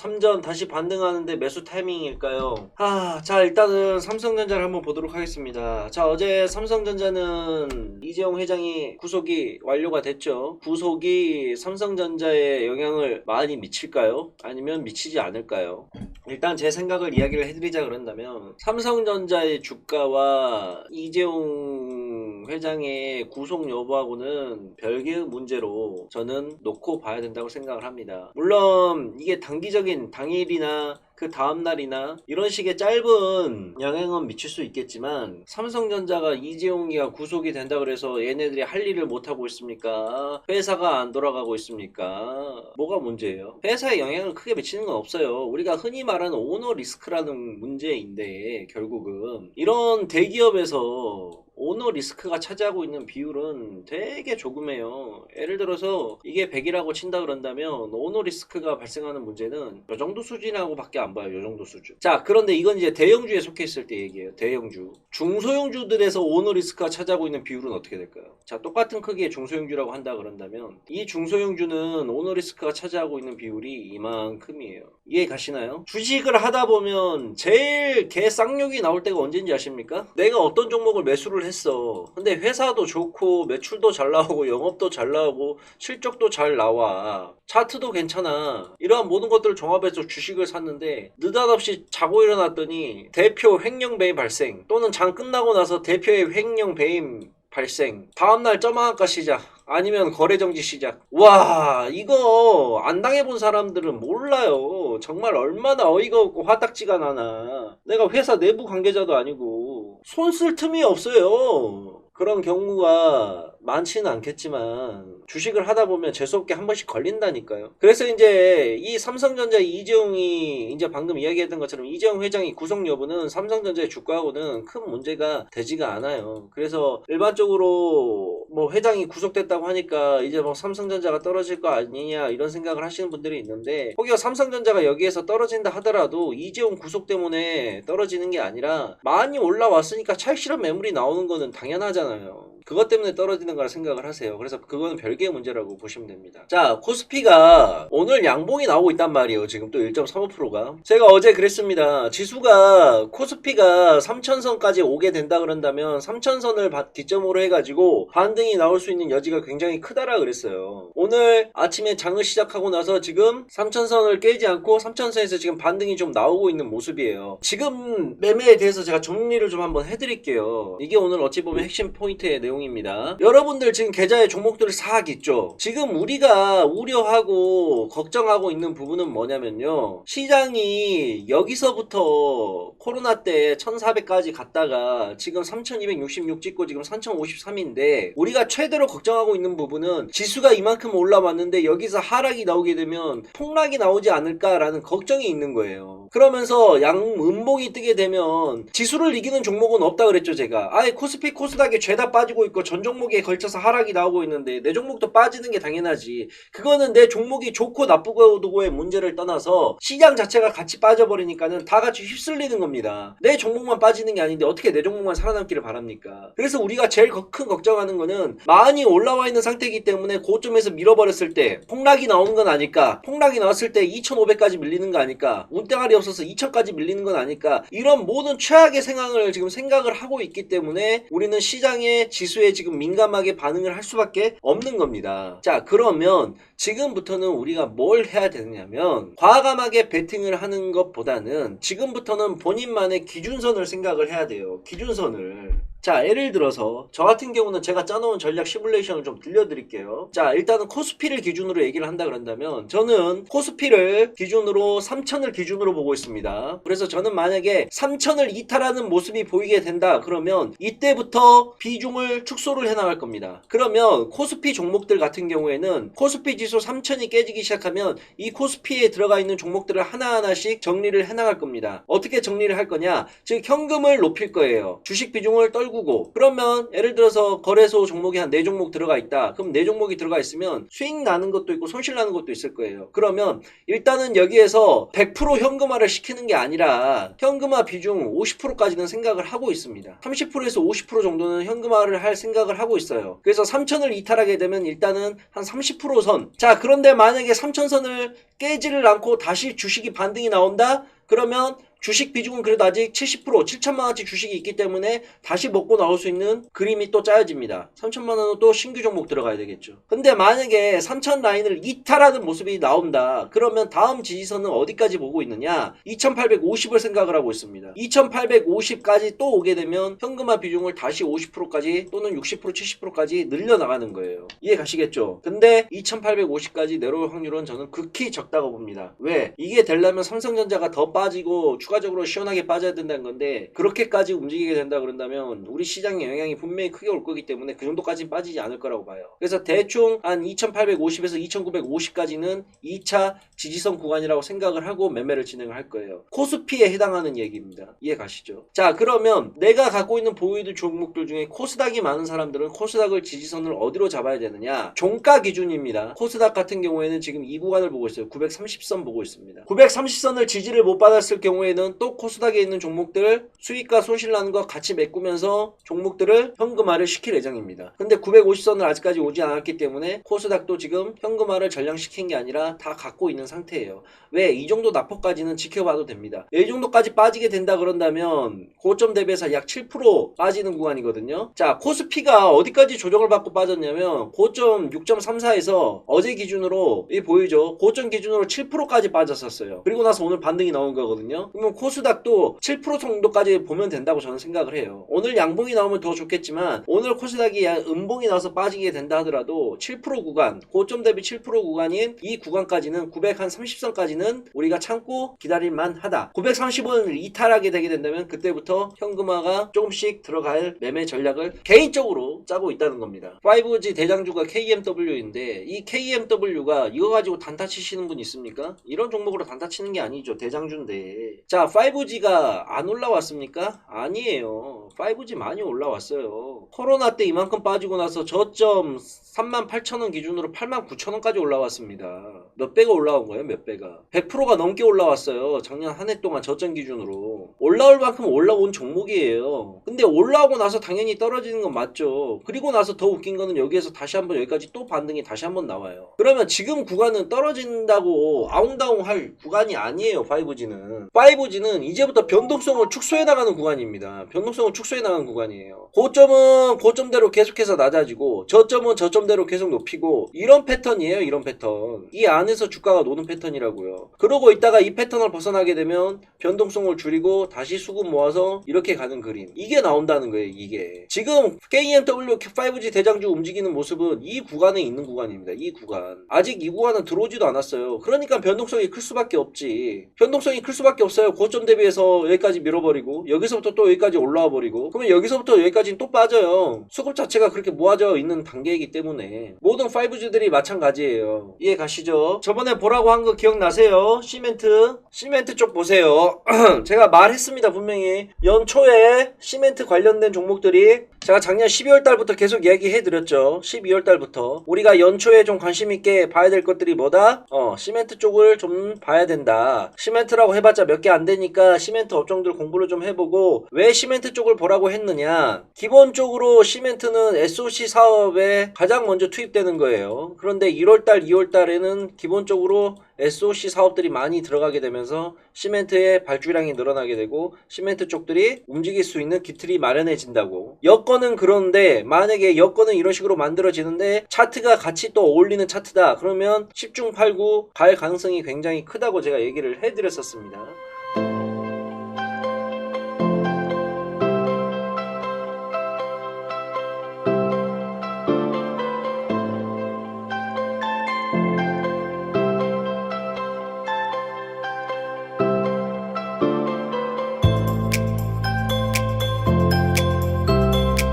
삼전 다시 반등하는데 매수 타이밍일까요? 자 일단은 삼성전자를 한번 보도록 하겠습니다. 자 어제 삼성전자는 이재용 회장이 구속이 완료가 됐죠. 구속이 삼성전자에 영향을 많이 미칠까요? 아니면 미치지 않을까요? 일단 제 생각을 이야기를 해드리자 그런다면 삼성전자의 주가와 이재용 회장의 구속 여부하고는 별개의 문제로 저는 놓고 봐야 된다고 생각을 합니다. 물론 이게 단기적인 당일이나 그 다음날이나 이런 식의 짧은 영향은 미칠 수 있겠지만 삼성전자가 이재용이가 구속이 된다 그래서 얘네들이 할 일을 못하고 있습니까? 회사가 안 돌아가고 있습니까? 뭐가 문제예요? 회사에 영향을 크게 미치는 건 없어요. 우리가 흔히 말하는 오너 리스크라는 문제인데 결국은 이런 대기업에서 오너 리스크가 차지하고 있는 비율은 되게 조금해요. 예를 들어서 이게 100이라고 친다 그런다면 오너 리스크가 발생하는 문제는 이 정도 수준이라고 밖에 안 봐요. 이 정도 수준. 자, 그런데 이건 이제 대형주에 속해 있을 때 얘기예요. 대형주. 중소형주들에서 오너 리스크가 차지하고 있는 비율은 어떻게 될까요? 자, 똑같은 크기의 중소형주라고 한다 그런다면 이 중소형주는 오너 리스크가 차지하고 있는 비율이 이만큼이에요. 이해 가시나요? 주식을 하다 보면 제일 개 쌍욕이 나올 때가 언제인지 아십니까? 내가 어떤 종목을 매수를 했어. 근데 회사도 좋고 매출도 잘 나오고 영업도 잘 나오고 실적도 잘 나와. 차트도 괜찮아. 이러한 모든 것들을 종합해서 주식을 샀는데 느닷없이 자고 일어났더니 대표 횡령 배임 발생 또는 장 끝나고 나서 대표의 횡령 배임 발생 다음날 점화한가 시작 아니면 거래정지 시작. 와 이거 안 당해본 사람들은 몰라요. 정말 얼마나 어이가 없고 화딱지가 나나. 내가 회사 내부 관계자도 아니고 손 쓸 틈이 없어요. 그런 경우가 많지는 않겠지만 주식을 하다 보면 재수없게 한 번씩 걸린다니까요. 그래서 이제 이 삼성전자 이재용이 이제 방금 이야기했던 것처럼 이재용 회장이 구속 여부는 삼성전자의 주가하고는 큰 문제가 되지가 않아요. 그래서 일반적으로 뭐 회장이 구속됐다고 하니까 이제 뭐 삼성전자가 떨어질 거 아니냐 이런 생각을 하시는 분들이 있는데 혹여 삼성전자가 여기에서 떨어진다 하더라도 이재용 구속 때문에 떨어지는 게 아니라 많이 올라왔으니까 찰실한 매물이 나오는 거는 당연하잖아요. 그것 때문에 떨어지는 거라 생각을 하세요. 그래서 그거는 별개의 문제라고 보시면 됩니다. 자, 코스피가 오늘 양봉이 나오고 있단 말이에요. 지금 또 1.35%가. 제가 어제 그랬습니다. 지수가 코스피가 3000선까지 오게 된다 그런다면 3000선을 기점으로 해가지고 반등이 나올 수 있는 여지가 굉장히 크다라 그랬어요. 오늘 아침에 장을 시작하고 나서 지금 3000선을 깨지 않고 3000선에서 지금 반등이 좀 나오고 있는 모습이에요. 지금 매매에 대해서 제가 정리를 좀 한번 해드릴게요. 이게 오늘 어찌 보면 핵심 포인트의 내용입니다. 여러분들 지금 계좌에 종목들을 싹 있죠. 지금 우리가 우려하고 걱정하고 있는 부분은 뭐냐면요. 시장이 여기서부터 코로나 때 1400까지 갔다가 지금 3266 찍고 지금 3053인데 우리가 최대로 걱정하고 있는 부분은 지수가 이만큼 올라왔는데 여기서 하락이 나오게 되면 폭락이 나오지 않을까라는 걱정이 있는 거예요. 그러면서 양음봉이 뜨게 되면 지수를 이기는 종목은 없다 그랬죠. 제가 아예 코스피 코스닥에 죄다 빠지고 있고 전 종목에 걸쳐서 하락이 나오고 있는데 내 종목도 빠지는 게 당연하지. 그거는 내 종목이 좋고 나쁘고의 문제를 떠나서 시장 자체가 같이 빠져버리니까는 다 같이 휩쓸리는 겁니다. 내 종목만 빠지는 게 아닌데 어떻게 내 종목만 살아남기를 바랍니까? 그래서 우리가 제일 큰 걱정하는 거는 많이 올라와 있는 상태이기 때문에 고점에서 밀어버렸을 때 폭락이 나오는 건 아닐까? 폭락이 나왔을 때 2500까지 밀리는 거 아닐까? 운땡아리 없어서 2000까지 밀리는 건 아닐까? 이런 모든 최악의 상황을 지금 생각을 하고 있기 때문에 우리는 시장의 지수에 지금 민감하게 반응을 할 수밖에 없는 겁니다. 자, 그러면 지금부터는 우리가 뭘 해야 되느냐면 과감하게 베팅을 하는 것보다는 지금부터는 본인만의 기준선을 생각을 해야 돼요. 기준선을. 자, 예를 들어서 저 같은 경우는 제가 짜놓은 전략 시뮬레이션을 좀 들려드릴게요. 자, 일단은 코스피를 기준으로 얘기를 한다 그런다면 저는 코스피를 기준으로 3000을 기준으로 보고 있습니다. 그래서 저는 만약에 3000을 이탈하는 모습이 보이게 된다 그러면 이때부터 비중을 축소를 해나갈 겁니다. 그러면 코스피 종목들 같은 경우에는 코스피 지수 3000이 깨지기 시작하면 이 코스피에 들어가 있는 종목들을 하나하나씩 정리를 해나갈 겁니다. 어떻게 정리를 할 거냐? 즉 현금을 높일 거예요. 주식 비중을 떨고 떨구고, 그러면 예를 들어서 거래소 종목이 한 4종목 들어가 있다. 그럼 4종목이 들어가 있으면 수익 나는 것도 있고 손실 나는 것도 있을 거예요. 그러면 일단은 여기에서 100% 현금화를 시키는 게 아니라 현금화 비중 50%까지는 생각을 하고 있습니다. 30%에서 50% 정도는 현금화를 할 생각을 하고 있어요. 그래서 3천을 이탈하게 되면 일단은 한 30% 선. 자, 그런데 만약에 3천선을 깨지를 않고 다시 주식이 반등이 나온다? 그러면 주식 비중은 그래도 아직 70%, 7천만 원치 주식이 있기 때문에 다시 먹고 나올 수 있는 그림이 또 짜여집니다. 3천만 원은 또 신규 종목 들어가야 되겠죠. 근데 만약에 3천 라인을 이탈하는 모습이 나온다. 그러면 다음 지지선은 어디까지 보고 있느냐? 2850을 생각을 하고 있습니다. 2850까지 또 오게 되면 현금화 비중을 다시 50%까지 또는 60%, 70%까지 늘려나가는 거예요. 이해 가시겠죠? 근데 2850까지 내려올 확률은 저는 극히 적다고 봅니다. 왜? 이게 되려면 삼성전자가 더 빠지고 추가적으로 시원하게 빠져야 된다는 건데, 그렇게까지 움직이게 된다 그런다면 우리 시장에 영향이 분명히 크게 올 거기 때문에 그 정도까지는 빠지지 않을 거라고 봐요. 그래서 대충 한 2850에서 2950까지는 2차 지지선 구간이라고 생각을 하고 매매를 진행을 할 거예요. 코스피에 해당하는 얘기입니다. 이해 가시죠? 자, 그러면 내가 갖고 있는 보유드 종목들 중에 코스닥이 많은 사람들은 코스닥을 지지선을 어디로 잡아야 되느냐? 종가 기준입니다. 코스닥 같은 경우에는 지금 이 구간을 보고 있어요. 930선 보고 있습니다. 930선을 지지를 못 받았을 경우에는 또 코스닥에 있는 종목들 수익과 손실 나는 거 같이 메꾸면서 종목들을 현금화를 시킬 예정입니다. 근데 950선을 아직까지 오지 않았기 때문에 코스닥도 지금 현금화를 전량시킨 게 아니라 다 갖고 있는 상태예요. 왜? 이 정도 낙폭까지는 지켜봐도 됩니다. 이 정도까지 빠지게 된다 그런다면 고점 대비해서 약 7% 빠지는 구간이거든요. 자, 코스피가 어디까지 조정을 받고 빠졌냐면 고점 6.34에서 어제 기준으로 이 보이죠? 고점 기준으로 7%까지 빠졌었어요. 그리고 나서 오늘 반등이 나온 거거든요. 그러면 코스닥도 7% 정도까지 보면 된다고 저는 생각을 해요. 오늘 양봉이 나오면 더 좋겠지만 오늘 코스닥이 음봉이 나와서 빠지게 된다 하더라도 7% 구간, 고점 대비 7% 구간인 이 구간까지는 930선까지는 우리가 참고 기다릴만 하다. 930원을 이탈하게 되게 된다면 그때부터 현금화가 조금씩 들어갈 매매 전략을 개인적으로 짜고 있다는 겁니다. 5G 대장주가 KMW인데 이 KMW가 이거 가지고 단타 치시는 분 있습니까? 이런 종목으로 단타 치는 게 아니죠. 대장주인데. 자, 5G가 안 올라왔습니까? 아니에요. 5G 많이 올라왔어요. 코로나 때 이만큼 빠지고 나서 저점 38,000원 기준으로 89,000원까지 올라왔습니다. 몇 배가 올라온 거예요? 몇 배가? 100%가 넘게 올라왔어요. 작년 한 해 동안 저점 기준으로. 올라올 만큼 올라온 종목이에요. 근데 올라오고 나서 당연히 떨어지는 건 맞죠. 그리고 나서 더 웃긴 거는 여기에서 다시 한번 여기까지 또 반등이 다시 한번 나와요. 그러면 지금 구간은 떨어진다고 아웅다웅 할 구간이 아니에요. 5G는. 5G는 이제부터 변동성을 축소해 나가는 구간입니다. 변동성을 축소해 나가는 구간이에요. 고점은 고점대로 계속해서 낮아지고 저점은 저점대로 계속 높이고 이런 패턴이에요. 이런 패턴. 이 안에서 주가가 노는 패턴이라고요. 그러고 있다가 이 패턴을 벗어나게 되면 변동성을 줄이고 다시 수급 모아서 이렇게 가는 그림. 이게 나온다는 거예요. 이게. 지금 KMW 5G 대장주 움직이는 모습은 이 구간에 있는 구간입니다. 이 구간. 아직 이 구간은 들어오지도 않았어요. 그러니까 변동성이 클 수밖에 없지. 변동성이 클 수밖에 없어요. 고점 대비해서 여기까지 밀어버리고 여기서부터 또 여기까지 올라와 버리고 그러면 여기서부터 여기까지는 또 빠져요. 수급 자체가 그렇게 모아져 있는 단계이기 때문에 모든 5G들이 마찬가지예요. 이해 가시죠? 저번에 보라고 한 거 기억나세요? 시멘트 쪽 보세요. 제가 말했습니다. 분명히 연초에 시멘트 관련된 종목들이 제가 작년 12월 달부터 계속 얘기해 드렸죠. 12월 달부터 우리가 연초에 좀 관심 있게 봐야 될 것들이 뭐다? 시멘트 쪽을 좀 봐야 된다. 시멘트라고 해봤자 몇 개 안 되니까 시멘트 업종들 공부를 좀 해보고 왜 시멘트 쪽을 보라고 했느냐? 기본적으로 시멘트는 SOC 사업에 가장 먼저 투입되는 거예요. 그런데 1월달, 2월달에는 기본적으로 SOC 사업들이 많이 들어가게 되면서 시멘트의 발주량이 늘어나게 되고 시멘트 쪽들이 움직일 수 있는 기틀이 마련해진다고. 여건은 그런데 만약에 여건은 이런 식으로 만들어지는데 차트가 같이 또 어울리는 차트다. 그러면 10중 8구 갈 가능성이 굉장히 크다고 제가 얘기를 해드렸었습니다.